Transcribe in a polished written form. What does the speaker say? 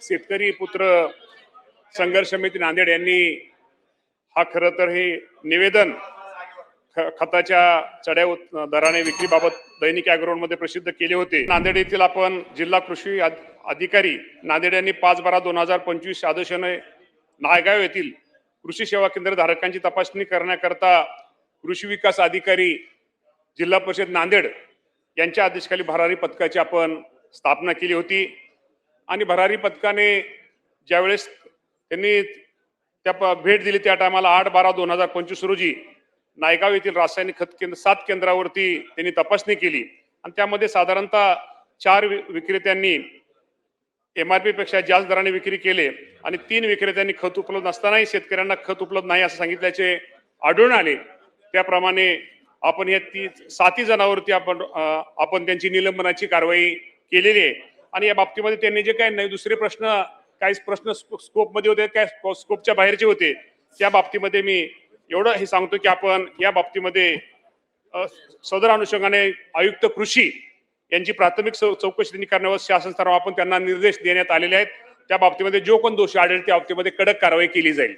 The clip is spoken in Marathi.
शेतकरी पुत्र संघर्ष समिती नांदेड यांनी हा खरं तर हे निवेदन खताच्या चढ्या दराने विक्रीबाबत दैनिक ॲग्रोमध्ये प्रसिद्ध केले होते। नांदेड येथील आपण जिल्हा कृषी अधिकारी नांदेड यांनी 5/12/2025 आदेशाने नायगाव येथील कृषी सेवा केंद्र धारकांची तपासणी करण्याकरता कृषी विकास अधिकारी जिल्हा परिषद नांदेड यांच्या आदेशाखाली भरारी पथकाची आपण स्थापना केली होती। आणि भरारी पथकाने ज्यावेळेस त्यांनी त्या भेट दिली त्या टायमाला 8/12/2025 रोजी नायगाव येथील रासायनिक खत केंद्र 7 केंद्रावरती त्यांनी तपासणी केली आणि त्यामध्ये साधारणतः 4 विक्रेत्यांनी MRP पेक्षा जास्त दराने विक्री केले आणि 3 विक्रेत्यांनी खत उपलब्ध नसतानाही शेतकऱ्यांना खत उपलब्ध नाही असं सांगितल्याचे आढळून आले। त्याप्रमाणे आपण या 7 जणांवरती आपण त्यांची निलंबनाची कारवाई केलेली आहे। आणि या बाबतीमध्ये त्यांनी जे काही दुसरे काही प्रश्न स्कोपमध्ये होते, काय स्कोपच्या बाहेरचे होते, त्या बाबतीमध्ये मी एवढं हे सांगतो की आपण या बाबतीमध्ये सदर अनुषंगाने आयुक्त कृषी यांची प्राथमिक चौकशी करण्यावर शासन स्तरावर आपण त्यांना निर्देश देण्यात आलेले आहेत। त्या बाबतीमध्ये जो कोण दोषी आढळेल त्या बाबतीमध्ये कडक कारवाई केली जाईल।